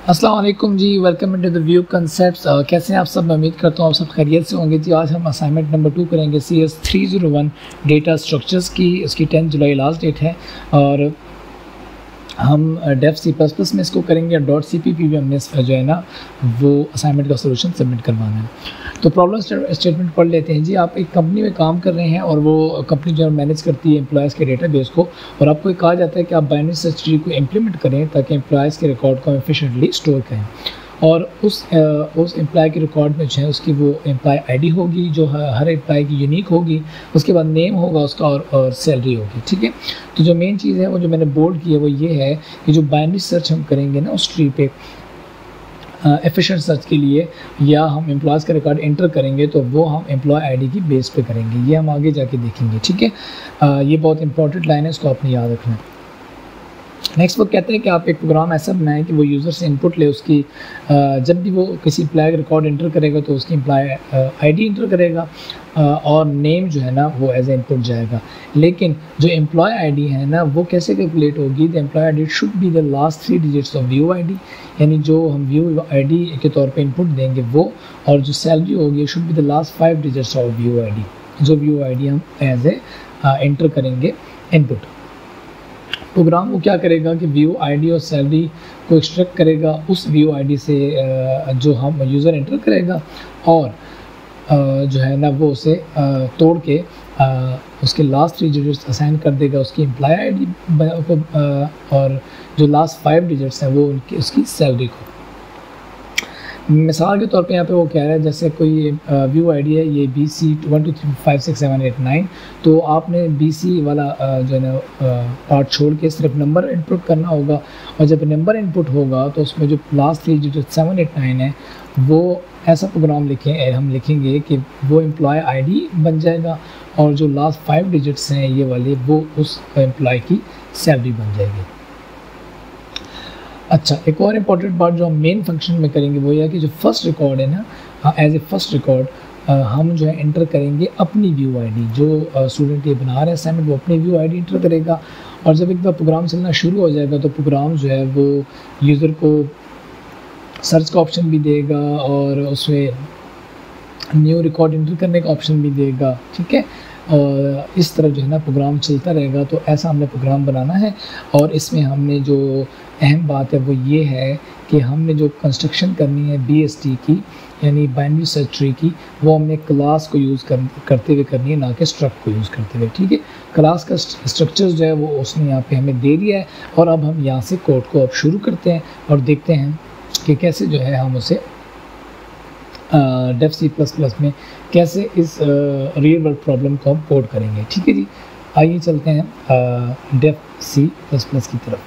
अस्सलाम वालेकुम जी, welcome to the view concepts. कैसे हैं आप सब? मैं उम्मीद करता हूँ आप सब खैरियत से होंगे जी। आज हम असाइनमेंट नंबर 2 करेंगे CS 301 डेटा स्ट्रक्चर्स की। उसकी 10 जुलाई लास्ट डेट है और हम डेफ C++ में इसको करेंगे और .cpp भी हमने जो है ना वो असाइनमेंट का सोल्यूशन सबमिट करवाना है। तो प्रॉब्लम स्टेटमेंट पढ़ लेते हैं जी। आप एक कंपनी में काम कर रहे हैं और वो कंपनी जो मैनेज करती है एम्प्लॉयज़ के डेटाबेस को, और आपको ये कहा जाता है कि आप बाइनरी सर्च ट्री को इम्प्लीमेंट करें ताकि एम्प्लॉयज़ के रिकॉर्ड को एफिशिएंटली स्टोर करें। और उस एम्प्लॉय के रिकॉर्ड में जो है उसकी वो एम्प्लॉय आईडी होगी जो हर एम्प्लॉय की यूनिक होगी, उसके बाद नेम होगा उसका और सैलरी होगी। ठीक है, तो जो मेन चीज़ है वो जो मैंने बोर्ड की है वो ये है कि जो बाइनरी सर्च हम करेंगे ना उस ट्री पे एफिशिएंट सर्च के लिए, या हम एम्प्लॉयज़ का रिकॉर्ड एंटर करेंगे तो वो हम एम्प्लॉय आईडी की बेस पे करेंगे। ये हम आगे जाके देखेंगे। ठीक है, ये बहुत इंपॉर्टेंट लाइन है, इसको आपने याद रखना है। नेक्स्ट वो कहते हैं कि आप एक प्रोग्राम ऐसा बनाएं कि वो यूज़र से इनपुट ले, उसकी जब भी वो किसी एम्प्लॉय का रिकॉर्ड एंटर करेगा तो उसकी एम्प्लॉय आईडी एंटर करेगा और नेम जो है ना वो एज ए इनपुट जाएगा। लेकिन जो एम्प्लॉय आईडी है ना वो कैसे कैलकुलेट होगी? The employee ID should be the last 3 digits of view ID, यानी जो हम व्यू आईडी के तौर पे इनपुट देंगे वो, और जो सैलरी होगी should be the last 5 digits of view ID, जो व्यू आईडी हम एज ए एंटर करेंगे इनपुट। प्रोग्राम वो क्या करेगा कि व्यू आईडी और सैलरी को एक्सट्रैक्ट करेगा उस व्यू आईडी से जो हम यूज़र एंटर करेगा, और जो है ना वो उसे तोड़ के उसके लास्ट 3 डिजिट्स असाइन कर देगा उसकी एम्प्लॉय आईडी को, और जो लास्ट 5 डिजिट्स हैं वो उसकी सैलरी को। मिसाल के तौर पे यहाँ पे वो कह रहा है जैसे कोई व्यू आईडी है ये BC 1 2 3 5 6 7 8 9, तो आपने BC वाला जो है ना पार्ट छोड़ के सिर्फ नंबर इनपुट करना होगा, और जब नंबर इनपुट होगा तो उसमें जो लास्ट 3 डिजिट 7 8 9 है वो ऐसा प्रोग्राम हम लिखेंगे कि वो एम्प्लॉय आईडी बन जाएगा, और जो लास्ट 5 डिजिट्स हैं ये वाले वो उस एम्प्लॉय की सैलरी बन जाएगी। अच्छा, एक और इम्पॉर्टेंट बात जो हम मेन फंक्शन में करेंगे वो यह कि जो फर्स्ट रिकॉर्ड है ना, एज ए फर्स्ट रिकॉर्ड हम जो है एंटर करेंगे अपनी व्यू आईडी। जो स्टूडेंट ये बना रहे हैं असाइनमेंट वो अपनी व्यू आईडी एंटर करेगा, और जब एक बार प्रोग्राम चलना शुरू हो जाएगा तो प्रोग्राम जो है वो यूज़र को सर्च का ऑप्शन भी देगा और उसमें न्यू रिकॉर्ड एंटर करने का ऑप्शन भी देगा। ठीक है, और इस तरह जो है ना प्रोग्राम चलता रहेगा। तो ऐसा हमने प्रोग्राम बनाना है, और इसमें हमने जो अहम बात है वो ये है कि हमने जो कंस्ट्रक्शन करनी है BST की, यानी बाइनरी सर्च ट्री की, वो हमने क्लास को यूज़ करते हुए करनी है, ना कि स्ट्रक्ट को यूज़ करते हुए। ठीक है, क्लास का स्ट्रक्चर जो है वो उसने यहाँ पे हमें दे दिया है, और अब हम यहाँ से कोड को अब शुरू करते हैं और देखते हैं कि कैसे जो है हम उसे डेफ C++ में कैसे इस रियल वर्ल्ड प्रॉब्लम को हम कोड करेंगे। ठीक है जी, आइए चलते हैं डेफ C++ की तरफ।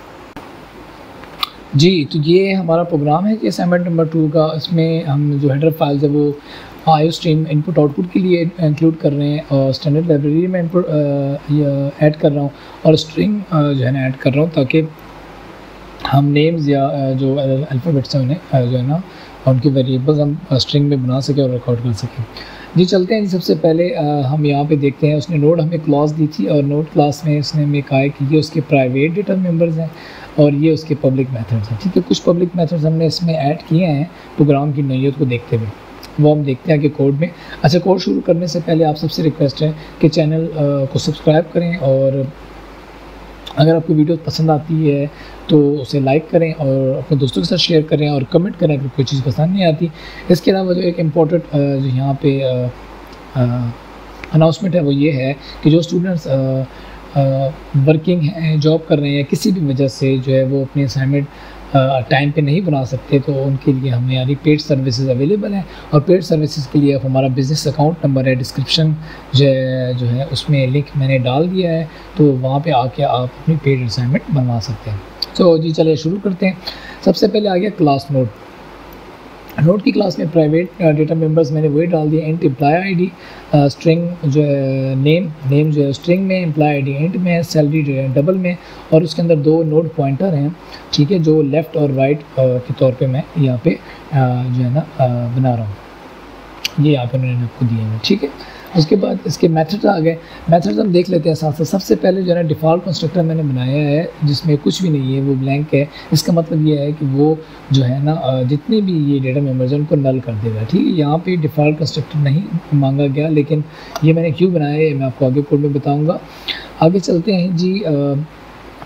जी, तो ये हमारा प्रोग्राम है कि असाइनमेंट नंबर 2 का। इसमें हम जो हेडर फाइल्स है वो IO स्ट्रीम इनपुट आउटपुट के लिए इंक्लूड कर रहे हैं, और स्टैंडर्ड लाइब्रेरी में इनपुट ऐड कर रहा हूँ, और स्ट्रिंग जो है ना ऐड कर रहा हूँ ताकि हम नेम्स या जो अल्फ़ाबेट्स हैं उन्हें जो है ना उनके वेरिएबल्स हम स्ट्रिंग में बना सकें और रिकॉर्ड कर सकें। जी चलते हैं जी। सबसे पहले हम यहाँ पे देखते हैं उसने नोड हमें क्लास दी थी, और नोड क्लास में उसने हमें कहा है कि ये उसके प्राइवेट डेटा मेंबर्स हैं और ये उसके पब्लिक मेथड्स हैं। ठीक है, कुछ पब्लिक मेथड्स हमने इसमें ऐड किए हैं प्रोग्राम की नौइयत को देखते हुए, वो हम देखते हैं कि कोड में। अच्छा, कोड शुरू करने से पहले आप सबसे रिक्वेस्ट है कि चैनल को सब्सक्राइब करें, और अगर आपको वीडियो पसंद आती है तो उसे लाइक करें और अपने दोस्तों के साथ शेयर करें, और कमेंट करें अगर कोई चीज़ पसंद नहीं आती। इसके अलावा जो एक इम्पॉर्टेंट जो यहाँ पे अनाउंसमेंट है वो ये है कि जो स्टूडेंट्स वर्किंग हैं, जॉब कर रहे हैं, किसी भी वजह से जो है वो अपनी असाइनमेंट टाइम पे नहीं बना सकते, तो उनके लिए हमारी पेड सर्विसेज अवेलेबल हैं, और पेड सर्विसेज के लिए हमारा बिज़नेस अकाउंट नंबर है डिस्क्रिप्शन जो है उसमें लिंक मैंने डाल दिया है, तो वहाँ पे आके आप अपनी पेड असाइनमेंट बनवा सकते हैं। तो जी चलिए शुरू करते हैं। सबसे पहले आ गया क्लास नोड। नोड की क्लास में प्राइवेट डेटा मेंबर्स मैंने वही डाल दिए, इंट एम्प्लॉय आईडी, स्ट्रिंग जो है नेम जो है स्ट्रिंग में, एम्प्लॉय आईडी इंट में, सैलरी जो है डबल में, और उसके अंदर 2 नोड पॉइंटर हैं। ठीक है, जो लेफ़्ट और राइट के तौर पे मैं यहाँ पे जो है ना बना रहा हूँ, ये यहाँ पे उन्होंने आपको दिए हैं। ठीक है, उसके बाद इसके मेथड्स आ गए। मेथड्स हम देख लेते हैं साथ साथ। सबसे पहले जो है ना डिफ़ॉल्ट कंस्ट्रक्टर मैंने बनाया है जिसमें कुछ भी नहीं है, वो ब्लैंक है। इसका मतलब ये है कि वो जो है ना जितने भी ये डेटा मेंबर्स हैं उनको नल कर देगा, ठीक है। यहाँ पे डिफ़ॉल्ट कंस्ट्रक्टर नहीं मांगा गया, लेकिन ये मैंने क्यों बनाया है मैं आपको आगे कोड में बताऊँगा। आगे चलते हैं जी।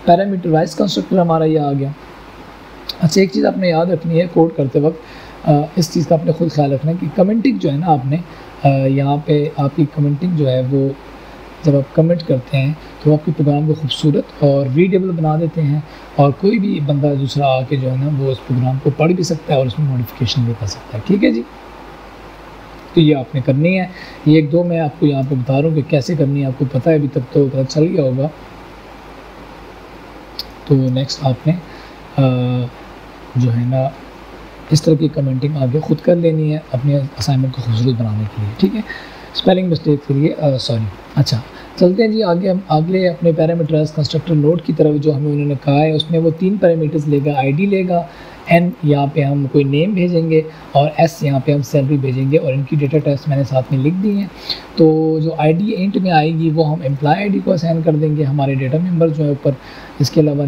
पैरामीटराइज कंस्ट्रक्टर हमारा ये आ गया। अच्छा, एक चीज़ आपने याद रखनी है कोड करते वक्त, इस चीज़ का आपने खुद ख्याल रखना है कि कमेंटिंग जो है ना आपने यहाँ पे आपकी कमेंटिंग जो है वो जब आप कमेंट करते हैं तो आपके प्रोग्राम को खूबसूरत और रीडेबल बना देते हैं, और कोई भी बंदा दूसरा आके जो है ना वो उस प्रोग्राम को पढ़ भी सकता है और उसमें मॉडिफिकेशन भी कर सकता है, ठीक है जी। तो ये आपने करनी है। ये एक दो मैं आपको यहाँ पे बता रहा हूँ कि कैसे करनी है, आपको पता है अभी तक तो पता चल गया होगा। तो नेक्स्ट आपने जो है ना इस तरह की कमेंटिंग आगे ख़ुद कर लेनी है अपने असाइनमेंट को खूबसूरत बनाने के लिए, ठीक है। स्पेलिंग मिस्टेक के लिए सॉरी। अच्छा, चलते हैं जी आगे। हम अगले अपने पैरामीटराइज कंस्ट्रक्टर नोड की तरफ जो हमें उन्होंने कहा है उसमें वो 3 पैरामीटर्स लेगा। आईडी लेगा, एन यहाँ पे हम कोई नेम भेजेंगे, और एस यहाँ पे हम सैलरी भेजेंगे, और इनकी डेटा टाइप्स मैंने साथ में लिख दी हैं। तो जो आईडी इंट में आएगी वो हम एम्प्लॉय आईडी को असाइन कर देंगे, हमारे डेटा मेंबर जो है ऊपर। इसके अलावा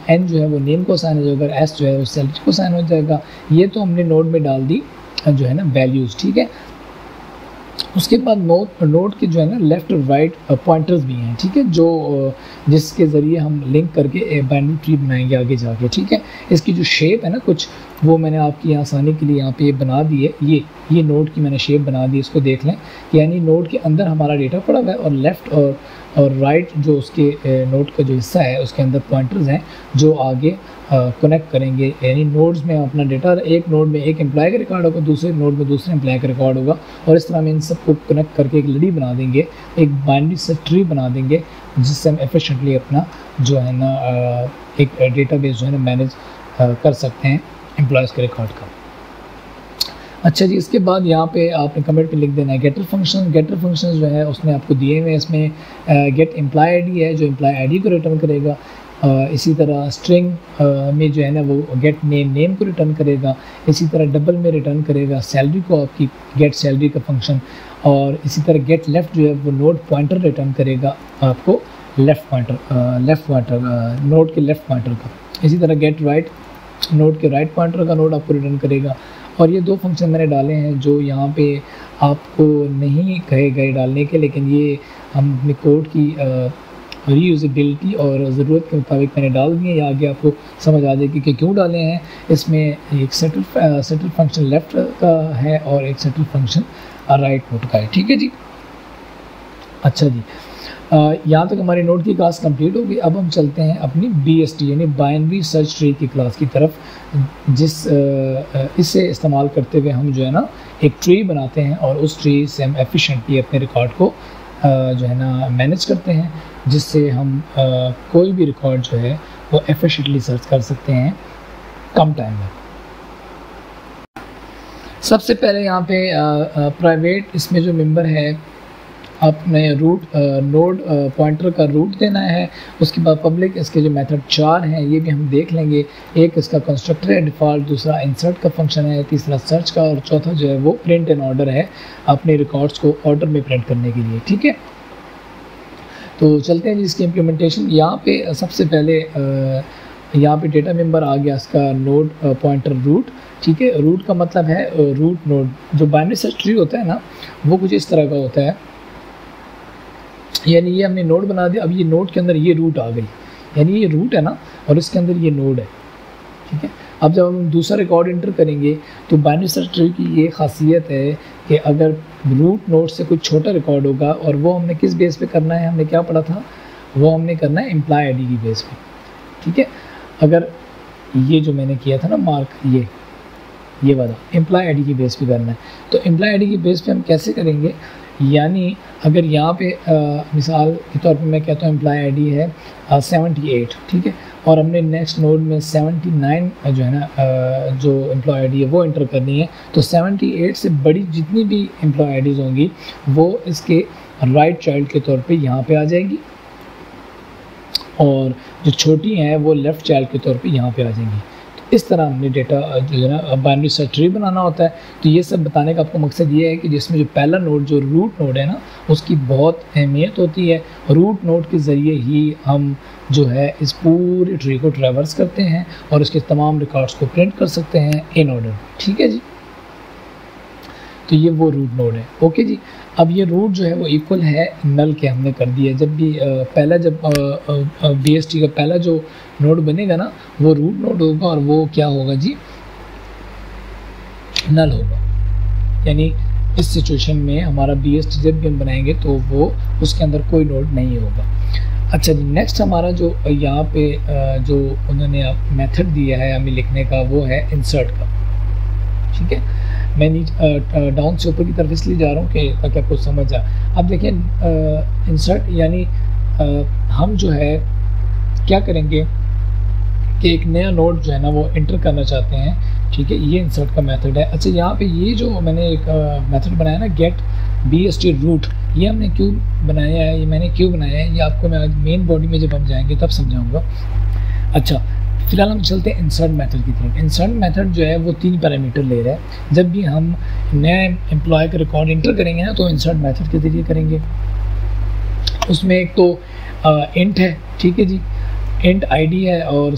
एन जो है वो नेम को असाइन हो जाएगा, एस जो है वो सैलरी को असाइन हो जाएगा। ये तो हमने नोड में डाल दी जो है ना वैल्यूज़, ठीक है। उसके बाद नोड के जो है ना लेफ़्ट और राइट पॉइंटर्स भी हैं, ठीक है, जो जिसके ज़रिए हम लिंक करके एक बाइनरी ट्री बनाएंगे आगे जाके, ठीक है। इसकी जो शेप है ना कुछ वो मैंने आपकी आसानी के लिए यहाँ पे बना दी है। ये नोड की मैंने शेप बना दी, इसको देख लें। यानी नोड के अंदर हमारा डेटा पड़ा हुआ है और लेफ़्ट और राइट जो उसके नोड का जो हिस्सा है उसके अंदर पॉइंटर्स हैं जो आगे कनेक्ट करेंगे। यानी नोड्स में अपना डेटा, एक नोड में एक एम्प्लॉय का रिकॉर्ड होगा, दूसरे नोड में दूसरे एम्प्लॉय का रिकॉर्ड होगा, और इस तरह हम इन सबको कनेक्ट करके एक लड़ी बना देंगे, एक बाइनरी से ट्री बना देंगे, जिससे हम एफिशिएंटली अपना जो है ना एक डेटाबेस जो है ना मैनेज कर सकते हैं एम्प्लॉयज़ के रिकॉर्ड का। अच्छा जी, इसके बाद यहाँ पे आपने कमेंट पे लिख देना है गेटर फंक्शन। गेटर फंक्शन जो है उसने आपको दिए हुए हैं। इसमें गेट एम्प्लॉय आईडी है जो एम्प्लॉय आईडी को रिटर्न करेगा। इसी तरह स्ट्रिंग में जो है ना वो गेट नेम को रिटर्न करेगा। इसी तरह डबल में रिटर्न करेगा सैलरी को, आपकी गेट सैलरी का फंक्शन। और इसी तरह गेट लेफ़्ट जो है वो नोड पॉइंटर रिटर्न करेगा आपको, लेफ़्ट पॉइंटर नोड के लेफ़्ट पॉइंटर का। इसी तरह गेट राइट नोड के राइट पॉइंटर का नोड आपको रिटर्न करेगा। और ये 2 फंक्शन मैंने डाले हैं जो यहाँ पे आपको नहीं कहे गए डालने के, लेकिन ये हम अपने कोड की रीयूजेबिलिटी और ज़रूरत के मुताबिक मैंने डाल दिए। या आगे आपको समझ आ जाएगी कि क्यों डाले हैं। इसमें एक सेटल फंक्शन लेफ़्ट का है और एक सेटल फंक्शन राइट नोड का है, ठीक है जी। अच्छा जी, यहाँ तक हमारी नोड की क्लास कंप्लीट होगी। अब हम चलते हैं अपनी BST यानी बाइनरी सर्च ट्री की क्लास की तरफ, इसे इस्तेमाल करते हुए हम जो है ना एक ट्री बनाते हैं और उस ट्री से हम एफिशिएंटली अपने रिकॉर्ड को जो है ना मैनेज करते हैं, जिससे हम कोई भी रिकॉर्ड जो है वो एफिशिएंटली सर्च कर सकते हैं कम टाइम में। सबसे पहले यहाँ पे प्राइवेट इसमें जो मेंबर है आपने रूट नोड पॉइंटर का रूट देना है। उसके बाद पब्लिक इसके जो मेथड 4 हैं ये भी हम देख लेंगे। एक इसका कंस्ट्रक्टर है डिफ़ॉल्ट, दूसरा इंसर्ट का फंक्शन है, तीसरा सर्च का, और चौथा जो है वो प्रिंट एंड ऑर्डर है, अपने रिकॉर्ड्स को ऑर्डर में प्रिंट करने के लिए, ठीक है। तो चलते हैं जी इसकी इम्प्लीमेंटेशन। यहाँ पे सबसे पहले यहाँ पे डेटा मेंबर आ गया इसका नोड पॉइंटर रूट, ठीक है। रूट का मतलब है रूट नोड। जो बाइनरी सर्च ट्री होता है ना वो कुछ इस तरह का होता है, यानी ये हमने नोड बना दिया। अब ये नोड के अंदर ये रूट आ गई, यानी ये रूट है ना और इसके अंदर ये नोड है, ठीक है। अब जब हम दूसरा रिकॉर्ड इंटर करेंगे तो बाइनरी सर्च ट्री की ये खासियत है कि अगर रूट नोड से कुछ छोटा रिकॉर्ड होगा, और वो हमने किस बेस पे करना है, हमने क्या पढ़ा था, वो हमने करना है एम्प्लॉय आईडी की बेस पे, ठीक है। अगर ये जो मैंने किया था ना मार्क, ये वाला एम्प्लॉय आईडी की बेस पे करना है। तो एम्प्लॉय आईडी की बेस पे हम कैसे करेंगे, यानी अगर यहाँ पे मिसाल के तौर पे मैं कहता हूँ एम्प्लॉय आईडी है 78, ठीक है, और हमने नेक्स्ट नोड में 79 जो है ना जो एम्प्लॉय आईडी है वो इंटर करनी है, तो 78 से बड़ी जितनी भी एम्प्लॉय आईडीज़ होंगी वो इसके राइट चाइल्ड के तौर पे यहाँ पे आ जाएंगी, और जो छोटी हैं वो लेफ़्ट चाइल्ड के तौर पे यहाँ पे आ जाएंगी। तो इस तरह हमने डेटा जो है ना बाइनरी सर्च ट्री बनाना होता है। तो ये सब बताने का आपको मकसद ये है कि जिसमें जो पहला नोड जो रूट नोड है ना, उसकी बहुत अहमियत होती है। रूट नोड के ज़रिए ही हम जो है इस पूरी ट्री को ट्रैवर्स करते हैं और उसके तमाम रिकॉर्ड्स को प्रिंट कर सकते हैं इन ऑर्डर। ठीक है जी, तो ये वो रूट नोड है। ओके जी, अब ये रूट जो है वो इक्वल है नल के हमने कर दिया। जब भी पहला जब BST का पहला जो नोड बनेगा ना, वो रूट नोड होगा और वो क्या होगा जी, नल होगा। यानी इस सिचुएशन में हमारा BST जब भी हम बनाएंगे तो वो उसके अंदर कोई नोड नहीं होगा। अच्छा जी, नेक्स्ट हमारा जो यहाँ पे जो उन्होंने मेथड दिया है हमें लिखने का, वो है इंसर्ट का। ठीक है, मैं नीचे डाउन से ऊपर की तरफ इसलिए जा रहा हूँ कि ताकि आपको समझ आए। अब देखिए इंसर्ट यानी हम जो है क्या करेंगे कि एक नया नोड जो है ना वो इंटर करना चाहते हैं। ठीक है, ये इंसर्ट का मेथड है। अच्छा, यहाँ पे ये जो मैंने एक मेथड बनाया ना, गेट BST रूट, ये हमने क्यों बनाया है, ये मैंने क्यों बनाया है, ये आपको मैं मेन बॉडी में जब हम जाएंगे तब समझाऊंगा। अच्छा, फिलहाल हम चलते हैं इंसर्ट मेथड की तरफ। इंसर्ट मेथड जो है वो 3 पैरामीटर ले रहा है। जब भी हम नए एम्प्लॉय का रिकॉर्ड इंटर करेंगे ना, तो इंसर्ट मेथड के ज़रिए करेंगे। उसमें एक तो इंट है, ठीक है जी, इंट ID है, और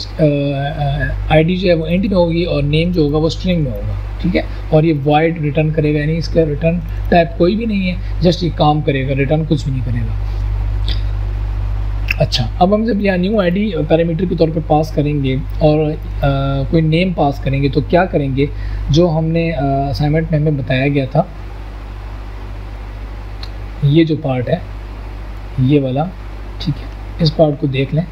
ID जो है वो इंट में होगी और नेम जो होगा वो स्ट्रिंग में होगा। ठीक है, और ये वॉइड रिटर्न करेगा, यानी इसका रिटर्न टाइप कोई भी नहीं है, जस्ट ये काम करेगा, रिटर्न कुछ भी नहीं करेगा। अच्छा, अब हम जब यहाँ न्यू ID पैरामीटर के तौर पे पास करेंगे और कोई नेम पास करेंगे, तो क्या करेंगे, जो हमने असाइनमेंट में हमें बताया गया था, ये जो पार्ट है ये वाला, ठीक है, इस पार्ट को देख लें।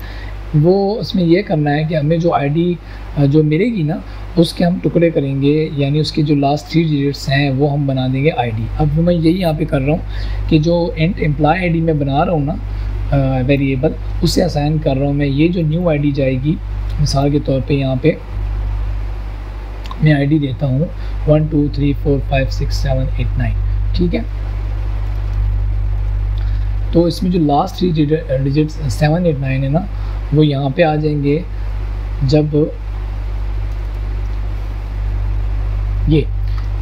वो उसमें ये करना है कि हमें जो ID जो मिलेगी ना, उसके हम टुकड़े करेंगे, यानी उसके जो लास्ट 3 डिजिट्स हैं वो हम बना देंगे ID। अब मैं यही यहाँ पे कर रहा हूँ कि जो एम्प्लॉय ID में बना रहा हूँ ना वेरिएबल, उसे असाइन कर रहा हूँ मैं। ये जो न्यू ID जाएगी, मिसाल के तौर पे यहाँ पे मैं ID देता हूँ 1 2 3 4 5 6 7 8 9। ठीक है, तो इसमें जो लास्ट 3 डिजिट्स 7 8 9 है ना, वो यहाँ पे आ जाएंगे। जब ये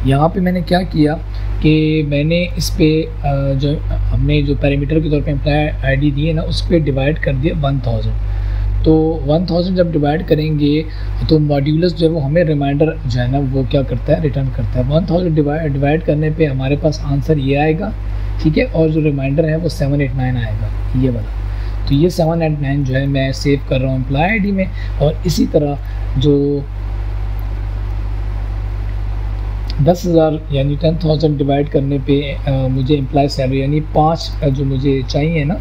यहाँ पे मैंने क्या किया कि मैंने इस पे जो हमने जो पैरामीटर के तौर पे एम्प्लॉय ID दी है ना, उस पर डिवाइड कर दिया 1000। तो 1000 जब डिवाइड करेंगे तो मॉड्यूलस जो है वो हमें रिमाइंडर जो है ना वो क्या करता है, रिटर्न करता है। 1000 डिवाइड करने पे हमारे पास आंसर ये आएगा। ठीक है, और जो रिमाइंडर है वो 789 आएगा, ये वाला। तो ये 789 जो है मैं सेव कर रहा हूँ एम्प्लॉय ID में। और इसी तरह जो 10,000 यानी 10,000 डिवाइड करने पे मुझे एम्प्लॉय सैलरी यानी 5 जो मुझे चाहिए ना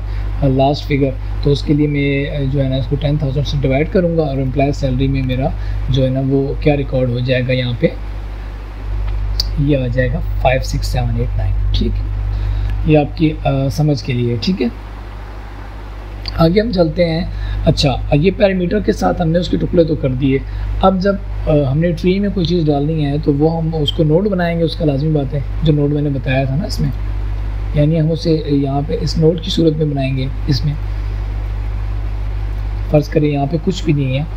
लास्ट फिगर, तो उसके लिए मैं जो है ना इसको 10,000 से डिवाइड करूँगा और एम्प्लॉय सैलरी में मेरा जो है ना वो क्या रिकॉर्ड हो जाएगा, यहाँ पे ये आ जाएगा 5 6 7 8 9। ठीक है, ये आपकी समझ के लिए। ठीक है, आगे हम चलते हैं। अच्छा, ये पैरामीटर के साथ हमने उसके टुकड़े तो कर दिए। अब जब हमने ट्री में कोई चीज़ डालनी है तो वो हम उसको नोड बनाएंगे, उसका लाजमी बात है, जो नोड मैंने बताया था ना इसमें, यानी हम उसे यहाँ पे इस नोड की सूरत में बनाएंगे। इसमें फ़र्ज़ करें यहाँ पे कुछ भी नहीं है,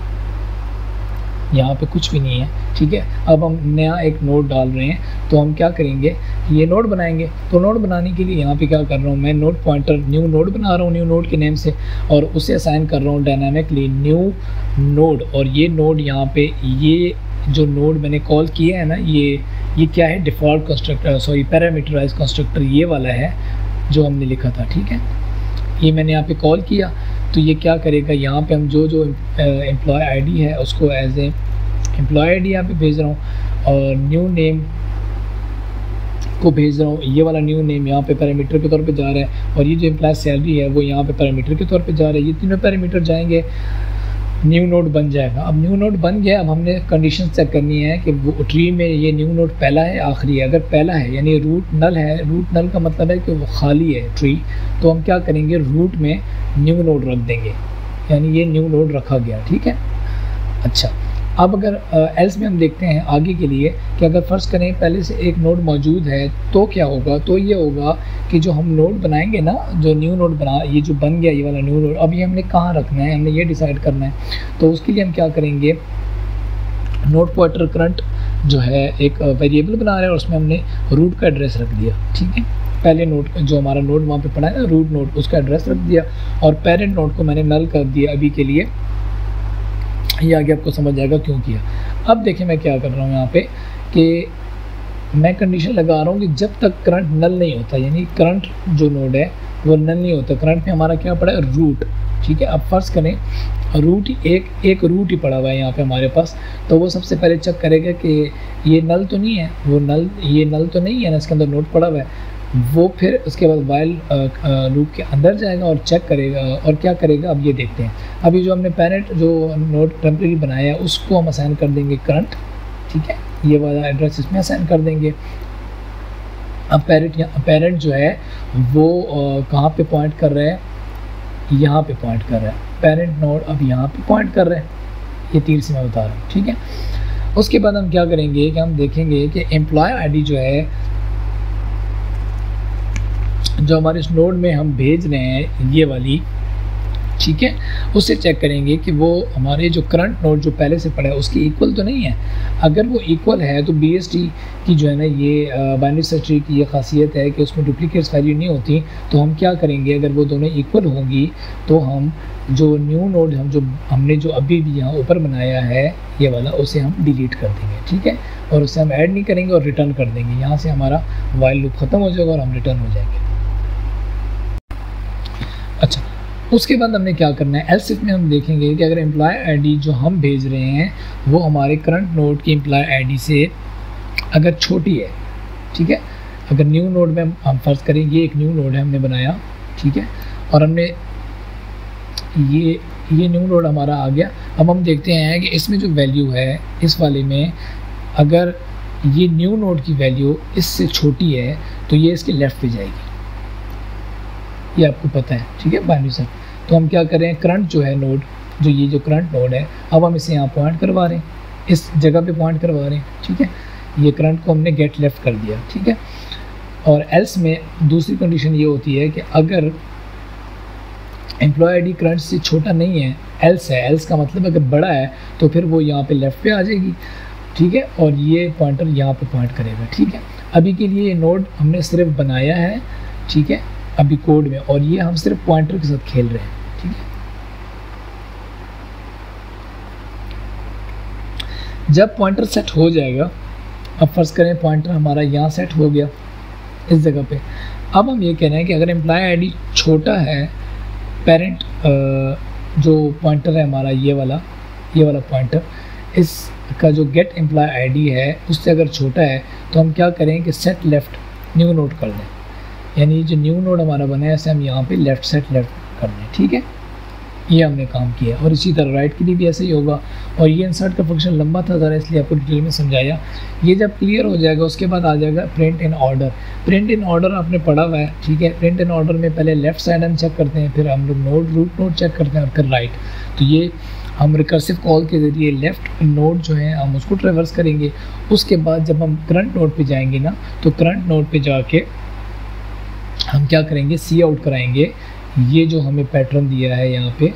यहाँ पे कुछ भी नहीं है। ठीक है, अब हम नया एक नोड डाल रहे हैं, तो हम क्या करेंगे, ये नोड बनाएंगे। तो नोड बनाने के लिए यहाँ पे क्या कर रहा हूँ मैं, नोड पॉइंटर न्यू नोड बना रहा हूँ न्यू नोड के नेम से, और उसे असाइन कर रहा हूँ डायनामिकली न्यू नोड। और ये नोड यहाँ पे, ये जो नोड मैंने कॉल किया है ना, ये क्या है, default constructor, sorry parameterise constructor, ये वाला है जो हमने लिखा था। ठीक है, ये मैंने यहाँ पे कॉल किया, तो ये क्या करेगा, यहाँ पे हम जो एम्प्लॉय ID है उसको एज ए एम्प्लॉय ID यहाँ पे भेज रहा हूँ, और न्यू नेम को भेज रहा हूँ। ये वाला न्यू नेम यहाँ पे पैरामीटर के तौर पे जा रहा है, और ये जो एम्प्लॉय सैलरी है वो यहाँ पे पैरामीटर के तौर पे जा रहा है। ये तीनों पैरामीटर जाएंगे, न्यू नोड बन जाएगा। अब न्यू नोड बन गया, अब हमने कंडीशन चेक करनी है कि वो ट्री में ये न्यू नोड पहला है आखिरी है। अगर पहला है यानी रूट नल है, रूट नल का मतलब है कि वो खाली है ट्री, तो हम क्या करेंगे, रूट में न्यू नोड रख देंगे, यानी ये न्यू नोड रखा गया। ठीक है, अच्छा, अब अगर एल्स में हम देखते हैं आगे के लिए कि अगर फ़र्ज़ करें पहले से एक नोड मौजूद है तो क्या होगा, तो ये होगा कि जो हम नोड बनाएंगे ना, जो न्यू नोड बना, ये जो बन गया ये वाला न्यू नोड, अब ये हमने कहाँ रखना है, हमने ये डिसाइड करना है। तो उसके लिए हम क्या करेंगे, नोड पॉइंटर करंट जो है एक वेरिएबल बना रहा है और उसमें हमने रूट का एड्रेस रख दिया, ठीक है। पहले नोड जो हमारा नोड वहाँ पे पड़ा है ना रूट नोड, उसका एड्रेस रख दिया और पेरेंट नोड को मैंने नल कर दिया अभी के लिए। ये आगे आपको समझ आएगा क्यों किया। अब देखिए मैं क्या कर रहा हूँ यहाँ पे कि मैं कंडीशन लगा रहा हूँ कि जब तक करंट नल नहीं होता, यानी करंट जो नोड है वो नल नहीं होता, करंट में हमारा क्या पड़ा है रूट, ठीक है। अब फर्ज़ करें रूट एक रूट ही पड़ा हुआ है यहाँ पे हमारे पास, तो वो सबसे पहले चेक करेगा कि ये नल तो नहीं है, ये नल तो नहीं है ना, इसके अंदर नोड पड़ा हुआ है। वो फिर उसके बाद वाइल लूप के अंदर जाएगा और चेक करेगा और क्या करेगा अब ये देखते हैं। अभी जो हमने पेरेंट जो नोड टेम्परेरी बनाया है उसको हम असाइन कर देंगे करंट, ठीक है। ये वाला एड्रेस इसमें असाइन कर देंगे। अब पेरेंट जो है वो कहाँ पे पॉइंट कर रहा है, यहाँ पे पॉइंट कर रहा है। पेरेंट नोड अब यहाँ पे पॉइंट कर रहा है, ये तीर से मैं बता रहा हूँ, ठीक है। उसके बाद हम क्या करेंगे कि हम देखेंगे कि एम्प्लॉय आईडी जो है जो हमारे इस नोड में हम भेज रहे हैं ये वाली, ठीक है, उससे चेक करेंगे कि वो हमारे जो करंट नोड जो पहले से पड़ा है उसकी इक्वल तो नहीं है। अगर वो इक्वल है तो BST की जो है ना ये बाइनरी सर्च ट्री की ये खासियत है कि उसमें डुप्लीकेट्स वैल्यू नहीं होती। तो हम क्या करेंगे, अगर वो दोनों इक्वल होंगी तो हम जो न्यू नोड हमने जो अभी भी यहाँ ऊपर बनाया है ये वाला, उसे हम डिलीट कर देंगे, ठीक है, और उसे हम ऐड नहीं करेंगे और रिटर्न कर देंगे। यहाँ से हमारा वाइल लूप ख़त्म हो जाएगा और हम रिटर्न हो जाएंगे। अच्छा, उसके बाद हमने क्या करना है, एल्स इफ में हम देखेंगे कि अगर एम्प्लॉय आईडी जो हम भेज रहे हैं वो हमारे करंट नोड की एम्प्लॉय आईडी से अगर छोटी है, ठीक है। अगर न्यू नोड में हम फर्ज करें ये एक न्यू नोड है हमने बनाया, ठीक है, और हमने ये न्यू नोड हमारा आ गया। अब हम देखते हैं कि इसमें जो वैल्यू है इस वाले में, अगर ये न्यू नोड की वैल्यू इससे छोटी है तो ये इसके लेफ़्ट पे जाएगी, ये आपको पता है, ठीक है, बाइनरी सर्च। तो हम क्या कर रहे हैं, करंट जो है नोड, जो ये जो करंट नोड है, अब हम इसे यहाँ पॉइंट करवा रहे हैं, इस जगह पे पॉइंट करवा रहे हैं, ठीक है। ये करंट को हमने गेट लेफ्ट कर दिया, ठीक है। और एल्स में दूसरी कंडीशन ये होती है कि अगर एम्प्लॉय आईडी करंट से छोटा नहीं है, एल्स है, एल्स का मतलब अगर बड़ा है तो फिर वो यहाँ पे लेफ़्ट पे आ जाएगी, ठीक है, और ये पॉइंटर यहाँ पे पॉइंट करेगा, ठीक है। अभी के लिए ये नोड हमने सिर्फ बनाया है, ठीक है, अभी कोड में, और ये हम सिर्फ पॉइंटर के साथ खेल रहे हैं, ठीक है। जब पॉइंटर सेट हो जाएगा, अब फर्ज करें पॉइंटर हमारा यहाँ सेट हो गया इस जगह पे, अब हम ये कह रहे हैं कि अगर एम्प्लॉय आईडी छोटा है, पेरेंट जो पॉइंटर है हमारा ये वाला पॉइंटर, इसका जो गेट एम्प्लॉय आईडी है उससे अगर छोटा है तो हम क्या करें कि सेट लेफ्ट न्यू नोड कर दें, यानी जो न्यू नोड हमारा बना है ऐसे हम यहाँ पे लेफ्ट सेट लेफ्ट कर दें, ठीक है। ये हमने काम किया। और इसी तरह राइट के लिए भी ऐसे ही होगा। और ये इंसर्ट का फंक्शन लंबा था ज़रा, इसलिए आपको डिटेल में समझाया। ये जब क्लियर हो जाएगा उसके बाद आ जाएगा print in order. Print in order आपने पढ़ा हुआ है, ठीक है। प्रिंट इन ऑर्डर में पहले लेफ्ट साइड हम चेक करते हैं, फिर हम लोग रूट नोड चेक करते हैं और फिर राइट। तो ये हम रिकर्सिव कॉल के ज़रिए लेफ़्ट नोड जो है हम उसको ट्रेवर्स करेंगे। उसके बाद जब हम करंट नोड पे जाएंगे ना, तो करंट नोड पे जाके हम क्या करेंगे, सी आउट कराएंगे। ये जो हमें पैटर्न दिया है यहाँ पे,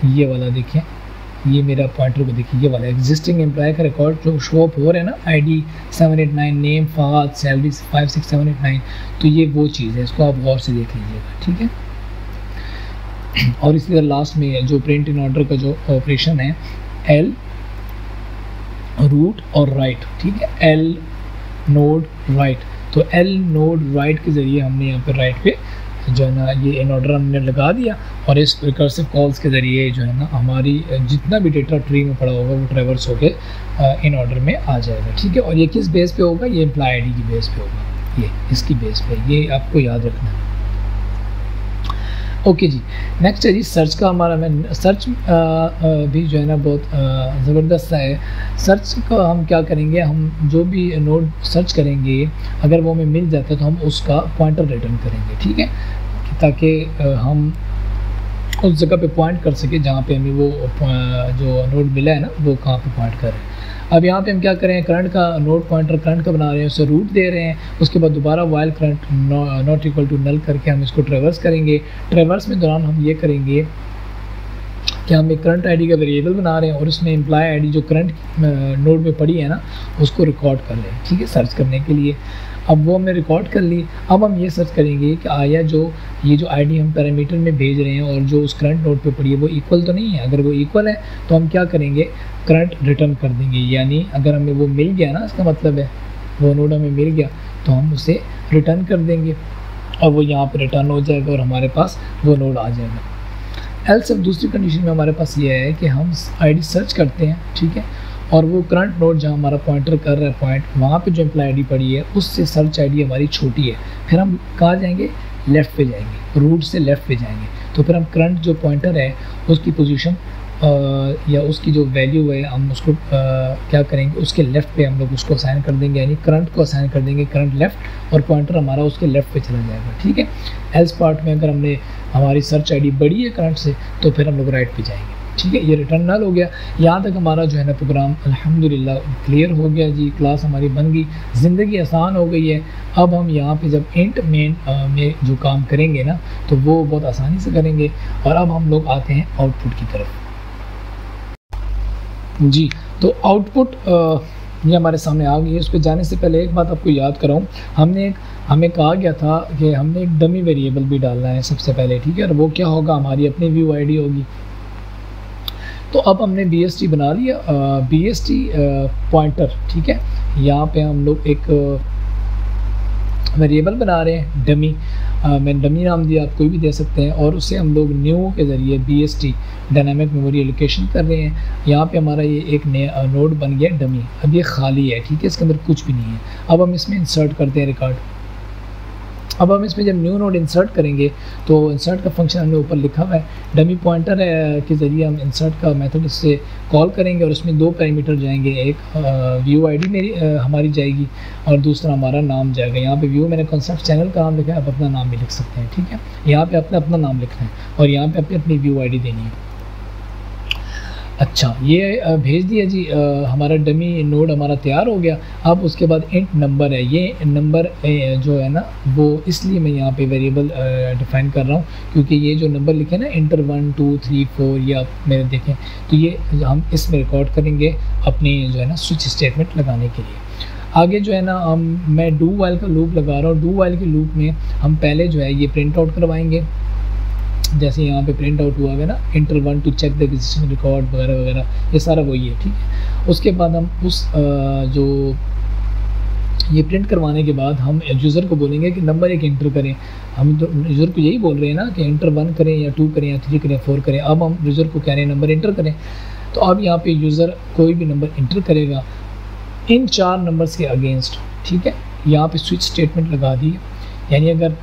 ये वाला देखिए, ये मेरा पॉइंटर को देखिए, ये वाला एग्जिस्टिंग एम्प्लॉय का रिकॉर्ड जो शो अप हो रहा है ना, ID 789, नेम फहद, सैलरी 56789, तो ये वो चीज़ है, इसको आप गौर से देख लीजिएगा, ठीक है। और इसी तरह लास्ट में जो प्रिंट इन ऑर्डर का जो ऑपरेशन है, L रूट और राइट, ठीक है, L नोड राइट। तो L नोड राइट के ज़रिए हमने यहाँ पर राइट पे जो है ना ये इन ऑर्डर हमने लगा दिया, और इस रिकर्सिव कॉल्स के ज़रिए जो है ना हमारी जितना भी डेटा ट्री में पड़ा होगा वो ट्रेवर्स होके इन ऑर्डर में आ जाएगा, ठीक है। और ये किस बेस पे होगा, ये एम्प्लॉय ID की बेस पे होगा, ये इसकी बेस पे, ये आपको याद रखना है। ओके जी, नेक्स्ट है जी सर्च का हमारा। मैं सर्च भी जो है ना बहुत ज़बरदस्त है। सर्च का हम क्या करेंगे, हम जो भी नोड सर्च करेंगे अगर वो हमें मिल जाता है तो हम उसका पॉइंटर रिटर्न करेंगे, ठीक है, ताकि हम उस जगह पे पॉइंट कर सके जहाँ पे हमें वो जो नोड मिला है ना वो कहाँ पे पॉइंट कर रहे हैं। अब यहाँ पे हम क्या करें, करंट का नोड पॉइंटर करंट का बना रहे हैं, उसे रूट दे रहे हैं। उसके बाद दोबारा while current not equal to null करके हम इसको ट्रेवर्स करेंगे। ट्रेवर्स में दौरान हम ये करेंगे कि हम एक करंट आईडी का वेरिएबल बना रहे हैं और उसमें एम्प्लॉय आईडी जो करंट नोड में पड़ी है ना उसको रिकॉर्ड कर रहे हैं, ठीक है, सर्च करने के लिए। अब वो हमने रिकॉर्ड कर ली। अब हम ये सर्च करेंगे कि आया ये जो आईडी हम पैरामीटर में भेज रहे हैं और जो उस करंट नोड पे पड़ी है वो इक्वल तो नहीं है। अगर वो इक्वल है तो हम क्या करेंगे, करंट रिटर्न कर देंगे। यानी अगर हमें वो मिल गया ना, इसका मतलब है वो नोड हमें मिल गया तो हम उसे रिटर्न कर देंगे और वो यहाँ पे रिटर्न हो जाएगा और हमारे पास वो नोड आ जाएगा। एल्स अब दूसरी कंडीशन में हमारे पास ये है कि हम आईडी सर्च करते हैं, ठीक है, और वो करंट नोड जहाँ हमारा पॉइंटर कर रहा है पॉइंट, वहाँ पे जो एम्प्लॉय आईडी पड़ी है उससे सर्च आईडी हमारी छोटी है। फिर हम कहाँ जाएंगे, लेफ़्ट पे जाएंगे, रूट से लेफ़्ट पे जाएंगे। तो फिर हम करंट जो पॉइंटर है उसकी पोजीशन या उसकी जो वैल्यू है हम उसको क्या करेंगे, उसके लेफ़्ट पे हम लोग उसको असाइन कर देंगे, यानी करंट को असाइन कर देंगे करंट लेफ़्ट और पॉइंटर हमारा उसके लेफ़्ट पे चला जाएगा, ठीक है। एल्स पार्ट में अगर हमने हमारी सर्च आईडी बड़ी है करंट से तो फिर हम लोग राइट पे जाएंगे, ठीक है। ये रिटर्न नल हो गया। यहाँ तक हमारा जो है ना प्रोग्राम अल्हम्दुलिल्लाह क्लियर हो गया जी। क्लास हमारी बन गई, ज़िंदगी आसान हो गई है। अब हम यहाँ पे जब इंट मेन में जो काम करेंगे ना तो वो बहुत आसानी से करेंगे। और अब हम लोग आते हैं आउटपुट की तरफ जी। तो आउटपुट ये हमारे सामने आ गई है। उस पर जाने से पहले एक बात आपको याद कराऊँ, हमें कहा गया था कि हमने एक डमी वेरिएबल भी डालना है सबसे पहले, ठीक है। और वो क्या होगा, हमारी अपनी व्यू आईडी होगी। तो अब हमने BST बना लिया, BST पॉइंटर, ठीक है। यहाँ पे हम लोग एक वेरिएबल बना रहे हैं डमी, मैंने डमी नाम दिया, आप कोई भी दे सकते हैं। और उसे हम लोग न्यू के ज़रिए BST डायनामिक मेमोरी एलोकेशन कर रहे हैं। यहाँ पे हमारा ये एक नया नोड बन गया डमी। अब ये खाली है, ठीक है, इसके अंदर कुछ भी नहीं है। अब हम इसमें इंसर्ट करते हैं रिकॉर्ड। अब हम इसमें जब न्यू नोड इंसर्ट करेंगे तो इंसर्ट का फंक्शन हमने ऊपर लिखा हुआ है, डमी पॉइंटर के ज़रिए हम इंसर्ट का मेथड इससे कॉल करेंगे और उसमें दो पैरामीटर जाएंगे, एक व्यू आईडी मेरी हमारी जाएगी और दूसरा हमारा नाम जाएगा। यहाँ पे व्यू मैंने कॉन्सेप्ट चैनल का नाम लिखा है, आप अपना नाम भी लिख सकते हैं, ठीक है। यहाँ पे अपना नाम लिखना है और यहाँ पे अपनी व्यू आईडी देनी है। अच्छा, ये भेज दिया जी, हमारा डमी नोड हमारा तैयार हो गया। अब उसके बाद इंट नंबर है, ये नंबर जो है ना वो इसलिए मैं यहाँ पे वेरिएबल डिफाइन कर रहा हूँ क्योंकि ये जो नंबर लिखे ना इंटर 1 2 3 4, ये आप मेरे देखें तो ये हम इसमें रिकॉर्ड करेंगे अपनी जो है ना स्विच स्टेटमेंट लगाने के लिए। आगे जो है ना मैं डू वाइल का लूप लगा रहा हूँ। डू वाइल के लूप में हम पहले जो है ये प्रिंट आउट करवाएंगे, जैसे यहाँ पे प्रिंट आउट हुआ है ना enter 1 to check the existing record वगैरह वगैरह, ये सारा वही है, ठीक है। उसके बाद हम उस जो ये प्रिंट करवाने के बाद हम यूज़र को बोलेंगे कि नंबर एक इंटर करें। हम तो यूज़र को यही बोल रहे हैं ना कि इंटर 1 करें या 2 करें या 3 करें 4 करें। अब हम यूज़र को कह रहे हैं नंबर इंटर करें। तो अब यहाँ पे यूज़र कोई भी नंबर इंटर करेगा इन 4 नंबर्स के अगेंस्ट, ठीक है। यहाँ पे स्विच स्टेटमेंट लगा दी, यानी अगर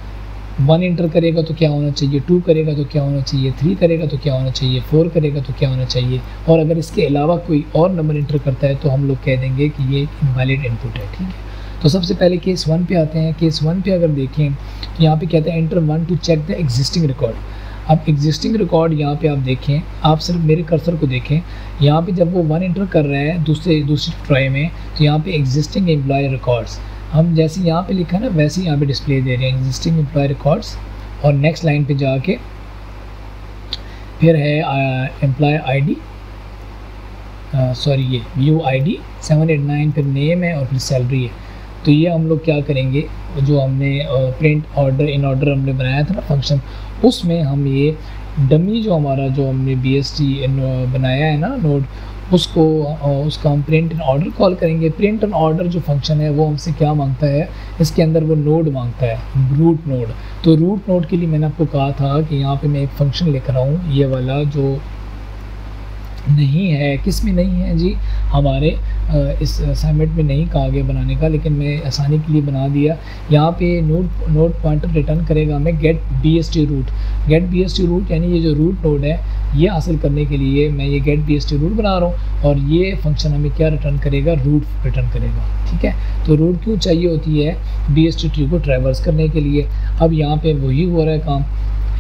1 इंटर करेगा तो क्या होना चाहिए, 2 करेगा तो क्या होना चाहिए, 3 करेगा तो क्या होना चाहिए, 4 करेगा तो क्या होना चाहिए। और अगर इसके अलावा कोई और नंबर इंटर करता है तो हम लोग कह देंगे कि ये इनवैलिड इनपुट है, ठीक है। तो सबसे पहले केस 1 पे आते हैं। केस 1 पे अगर देखें तो यहाँ पे कहते हैं enter 1 to check the existing record. अब एग्जिस्टिंग रिकॉर्ड यहाँ पे आप देखें, आप सिर्फ मेरे कर्सर को देखें, यहाँ पे जब वो 1 इंटर कर रहा है दूसरी ट्राई में तो यहाँ पे एग्जिस्टिंग एम्प्लॉय रिकॉर्ड्स हम जैसे यहाँ पे लिखा ना वैसे ही यहाँ पे डिस्प्ले दे रहे हैं एग्जिस्टिंग एम्प्लॉय रिकॉर्ड्स। और नेक्स्ट लाइन पे जाके फिर है एम्प्लॉय आईडी, सॉरी ये व्यू आईडी 789, फिर नेम है और फिर सैलरी है। तो ये हम लोग क्या करेंगे, जो हमने प्रिंट ऑर्डर इन ऑर्डर हमने बनाया था ना फंक्शन, उसमें हम ये डमी जो हमने BST बनाया है ना नोड, उसका हम प्रिंट इन ऑर्डर कॉल करेंगे। प्रिंट इन ऑर्डर जो फंक्शन है वो हमसे क्या मांगता है, इसके अंदर वो नोड मांगता है, रूट नोड। तो रूट नोड के लिए मैंने आपको कहा था कि यहाँ पे मैं एक फ़ंक्शन लिख रहा हूँ, ये वाला जो नहीं है, किस में नहीं है जी, हमारे इस असाइनमेंट में नहीं कहा गया बनाने का, लेकिन मैं आसानी के लिए बना दिया। यहाँ पे नोड पॉइंटर रिटर्न करेगा मैं गेट BST रूट, यानी ये जो रूट नोड है ये हासिल करने के लिए मैं ये गेट BST रूट बना रहा हूँ। और ये फंक्शन हमें क्या रिटर्न करेगा, रूट रिटर्न करेगा, ठीक है। तो रूट क्यों चाहिए होती है, BST ट्री को ट्रैवर्स करने के लिए। अब यहाँ पे वही हो रहा है काम।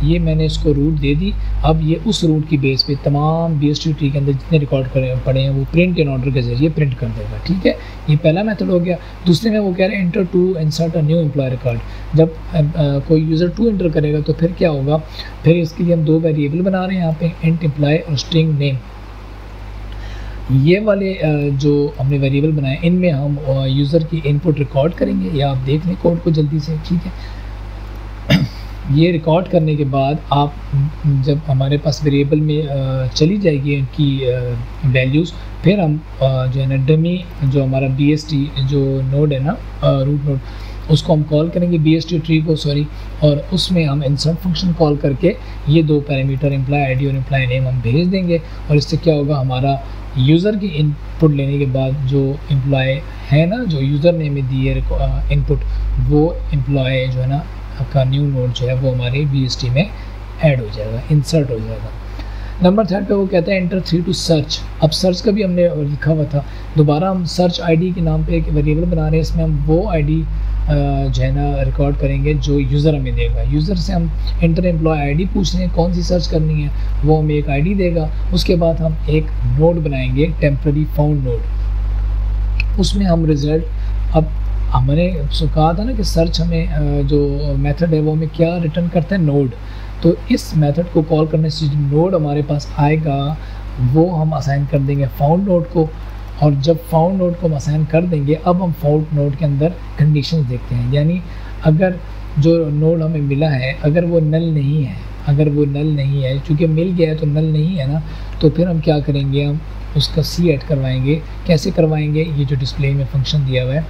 ये मैंने इसको रूट दे दी। अब ये उस रूट की बेस पे तमाम BST ट्री के अंदर जितने रिकॉर्ड पड़े हैं वो प्रिंट इन ऑर्डर के जरिए प्रिंट कर देगा। ठीक है, ये पहला मेथड हो गया। दूसरे में वो कह रहे हैं enter to insert a new employee record. जब कोई यूज़र 2 एंटर करेगा तो फिर क्या होगा, फिर इसके लिए हम 2 वेरिएबल बना रहे हैं यहाँ पे, इंट एम्प्लॉय और स्ट्रिंग नेम। ये वाले जो हमने वेरिएबल बनाए इनमें हम यूज़र की इनपुट रिकॉर्ड करेंगे, या आप देख लें कोड को जल्दी से। ठीक है, ये रिकॉर्ड करने के बाद आप जब हमारे पास वेरिएबल में चली जाएगी इनकी वैल्यूज़, फिर हम जो है ना डमी जो हमारा BST जो नोड है ना रूट नोड, उसको हम कॉल करेंगे BST ट्री को, सॉरी, और उसमें हम इंसर्ट फंक्शन कॉल करके ये 2 पैरामीटर एम्प्लॉय आईडी और एम्प्लॉय नेम हम भेज देंगे। और इससे क्या होगा, हमारा यूज़र की इनपुट लेने के बाद जो एम्प्लॉय है ना, जो यूज़र ने में दी है इनपुट, वो एम्प्लॉय जो है ना का न्यू नोड जो है वो हमारे BST में ऐड हो जाएगा, इंसर्ट हो जाएगा। नंबर 3 पे वो कहता है एंटर 3 टू सर्च। अब सर्च का भी हमने लिखा हुआ था, दोबारा हम सर्च आईडी के नाम पे एक वेरिएबल बना रहे हैं। इसमें हम वो आईडी जो है ना रिकॉर्ड करेंगे जो यूज़र हमें देगा। यूज़र से हम इंटर एम्प्लॉय आईडी पूछ रहे हैं कौन सी सर्च करनी है, वो हमें एक आईडी देगा। उसके बाद हम एक नोड बनाएंगे, टेम्पररी फाउंड नोड। उसमें हम रिज़ल्ट, अब हमने कहा था ना कि सर्च हमें जो मेथड है वो हमें क्या रिटर्न करता है, नोड। तो इस मेथड को कॉल करने से जो नोड हमारे पास आएगा वो हम असाइन कर देंगे फाउंड नोड को। और जब फाउंड नोड को हम असाइन कर देंगे, अब हम फाउंड नोड के अंदर कंडीशंस देखते हैं, यानी अगर जो नोड हमें मिला है अगर वो नल नहीं है, अगर वो नल नहीं है, चूँकि मिल गया है तो नल नहीं है ना, तो फिर हम क्या करेंगे, हम उसका C ऐड करवाएंगे। कैसे करवाएंगे, ये जो डिस्प्ले में फंक्शन दिया हुआ है,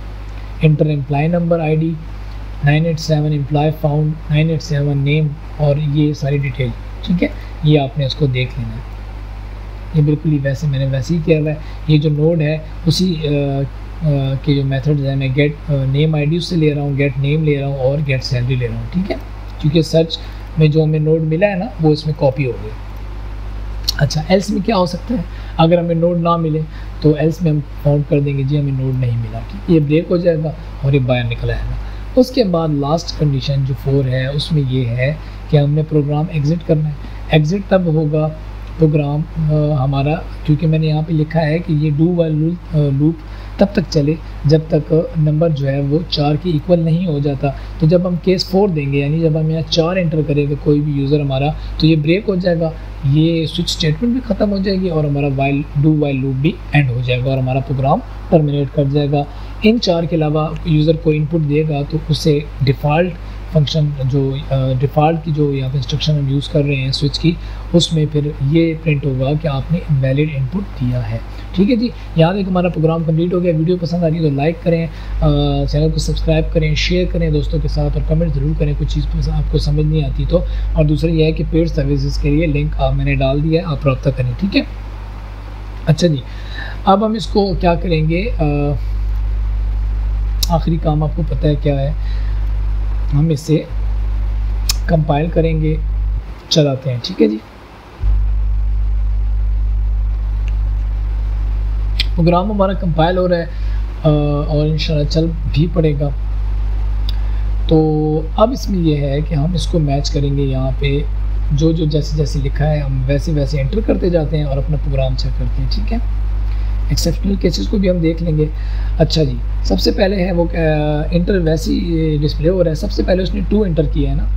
enter employee number ID 987 employee found 987 name और ये सारी डिटेल। ठीक है, ये आपने उसको देख लेना है। ये बिल्कुल ही मैंने वैसे ही किया हुआ है। ये जो नोड है उसी के जो मेथड्स हैं, मैं गेट नेम आईडी उससे ले रहा हूँ, गेट नेम ले रहा हूँ और गेट सैलरी ले रहा हूँ। ठीक है, क्योंकि सर्च में जो हमें नोड मिला है ना वो इसमें कॉपी हो गई। अच्छा, एल्स में क्या हो सकता है, अगर हमें नोड ना मिले तो एल्स में हम फाउंड कर देंगे जी हमें नोड नहीं मिला। ठीक, ये ब्रेक हो जाएगा और ये बाहर निकल आएगा। उसके बाद लास्ट कंडीशन जो 4 है उसमें ये है कि हमने प्रोग्राम एग्ज़िट करना है। एग्ज़िट तब होगा प्रोग्राम हमारा, क्योंकि मैंने यहाँ पे लिखा है कि ये डू वाइल लूप तब तक चले जब तक नंबर जो है वो 4 के इक्वल नहीं हो जाता। तो जब हम केस 4 देंगे, यानी जब हम यहाँ 4 एंटर करेगा कोई भी यूज़र हमारा, तो ये ब्रेक हो जाएगा, ये स्विच स्टेटमेंट भी ख़त्म हो जाएगी और हमारा डू वाइल लूप भी एंड हो जाएगा और हमारा प्रोग्राम टर्मिनेट कर जाएगा। इन 4 के अलावा यूज़र को इनपुट देगा तो उसे डिफ़ॉल्ट फंक्शन जो डिफ़ॉल्ट की जो यहाँ पे इंस्ट्रक्शन हम यूज़ कर रहे हैं स्विच की, उसमें फिर ये प्रिंट होगा कि आपने इनवैलिड इनपुट दिया है। ठीक है जी, यहाँ तक हमारा प्रोग्राम कंप्लीट हो गया। वीडियो पसंद आ रही है तो लाइक करें, चैनल को सब्सक्राइब करें, शेयर करें दोस्तों के साथ और कमेंट ज़रूर करें कुछ चीज़ आपको समझ नहीं आती तो। और दूसरा यह है कि पेड सर्विसेज के लिए लिंक मैंने डाल दिया है, आप रब्ता करें। ठीक है, अच्छा जी, अब हम इसको क्या करेंगे, आखिरी काम आपको पता है क्या है, हम इसे कंपाइल करेंगे, चलाते हैं। ठीक है जी, प्रोग्राम हमारा कंपाइल हो रहा है और इंशाल्लाह चल भी पड़ेगा। तो अब इसमें यह है कि हम इसको मैच करेंगे, यहाँ पे जो जैसे जैसे लिखा है हम वैसे वैसे एंटर करते जाते हैं और अपना प्रोग्राम चेक करते हैं। ठीक है, एक्सेप्शनल केसेस को भी हम देख लेंगे। अच्छा जी, सबसे पहले है वो इंटर वैसी डिस्प्ले हो रहा है, सबसे पहले उसने 2 एंटर किया है ना,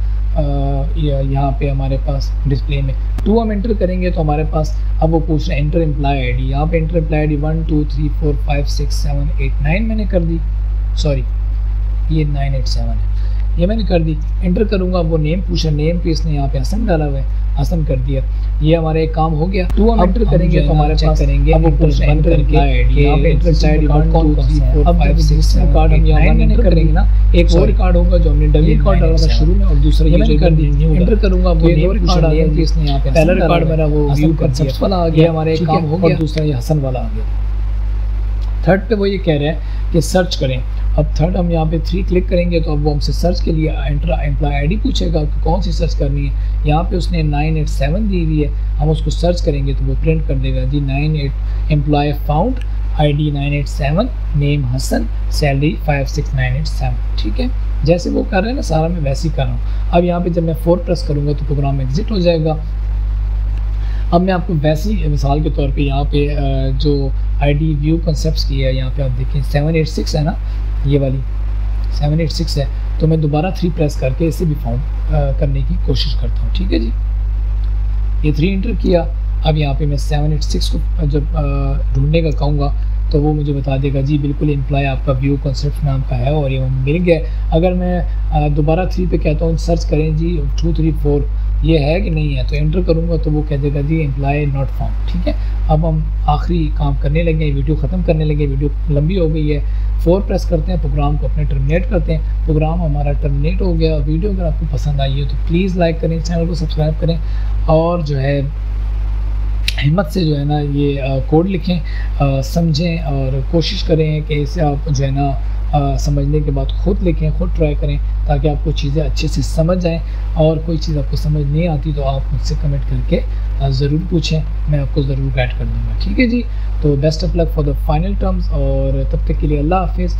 यहाँ पे हमारे पास डिस्प्ले में 2 हम एंटर करेंगे तो हमारे पास अब वो पूछ रहे हैं एंटर एम्प्लॉय आईडी। यहाँ पे एंटर एम्प्लॉय आईडी 1 2 3 4 5 6 7 8 9 मैंने कर दी, सॉरी ये 987 है, ये मैंने कर दी। एंटर करूँगा, वो नेम पूछा, नेम पे इसने यहाँ पे हसन डाला हुआ है, हसन कर दिया। ये हमारा एक काम हो गया। 2 हम एंटर करेंगे तो हमारे पास करेंगे, अब वो पूछ रहे हैं एंटर करके यहाँ पे एंटर आईडी कौन कौन से हैं। अब 5 6 रिकॉर्ड हम यहाँ एंटर करेंगे ना, एक वो रिकॉर्ड होगा जो हमने डमी रिकॉर्ड डाला था शुरू में और दूसरा ये मैंने कर दी। एंटर करूँगा, वो 2 रिकॉर्ड आ गए, इसने यहाँ पे पहला रिकॉर्ड मेरा वो व्यू कंसेप्ट वाला आ गया, हमारा एक काम हो गया, दूसरा ये हसन वाला आ गया। थर्ड पे वो ये कह रहा है कि सर्च करें। अब थर्ड हम यहाँ पे 3 क्लिक करेंगे तो अब वो हमसे सर्च के लिए एंटर एम्प्लॉय आईडी पूछेगा कि कौन सी सर्च करनी है। यहाँ पे उसने 987 दी हुई है, हम उसको सर्च करेंगे तो वो प्रिंट कर देगा जी 98 employee found, ID 987, name Hasan, salary 56987। ठीक है, जैसे वो कर रहे हैं ना सारा मैं वैसे ही कर रहा हूँ। अब यहाँ पे जब मैं 4 प्रेस करूँगा तो प्रोग्राम एग्जिट हो जाएगा। अब मैं आपको वैसी मिसाल के तौर पे यहाँ पे जो आईडी व्यू कॉन्सेप्ट्स की है, यहाँ पे आप देखें 786 है ना, ये वाली 786 है, तो मैं दोबारा 3 प्रेस करके इसे भी फाउंड करने की कोशिश करता हूँ। ठीक है जी, ये 3 इंटर किया। अब यहाँ पे मैं 786 को जब ढूंढने का कहूँगा तो वो मुझे बता देगा जी बिल्कुल एम्प्लॉय आपका व्यू कॉन्सेप्ट नाम का है और ये मिल गया। अगर मैं दोबारा 3 पे कहता हूँ सर्च करें जी 2 3 4 ये है कि नहीं है, तो एंटर करूँगा तो वो कह देगा जी एम्प्लॉय नॉट फाउंड। ठीक है, अब हम आखिरी काम करने लगे, वीडियो ख़त्म करने लगे, वीडियो लंबी हो गई है। 4 प्रेस करते हैं, प्रोग्राम को अपने टर्मिनेट करते हैं। प्रोग्राम हमारा टर्मिनेट हो गया। वीडियो अगर आपको पसंद आई हो तो प्लीज़ लाइक करें, चैनल को सब्सक्राइब करें और जो है हिम्मत से जो है ना ये कोड लिखें, समझें और कोशिश करें कि इसे आप जो है ना समझने के बाद ख़ुद लिखें, ख़ुद ट्राई करें ताकि आपको चीज़ें अच्छे से समझ आएँ। और कोई चीज़ आपको समझ नहीं आती तो आप मुझसे कमेंट करके ज़रूर पूछें, मैं आपको ज़रूर गाइड कर दूँगा। ठीक है जी, तो best of luck for the final terms और तब तक के लिए अल्लाह हाफिज़।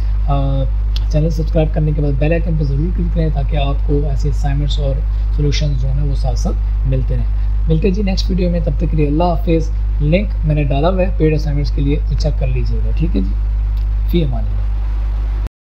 चैनल सब्सक्राइब करने के बाद बेल आइकन पर ज़रूर क्लिक करें ताकि आपको ऐसे असाइनमेंट्स और सॉल्यूशंस जो है ना वो साथ साथ मिलते रहें। मिलते हैं जी नेक्स्ट वीडियो में, तब तक के लिए अल्लाह हाफिज़। लिंक मैंने डाला हुआ है पेड असाइनमेंट्स के लिए, तो चेक कर लीजिएगा। ठीक है जी, फ़ी अमान अल्लाह।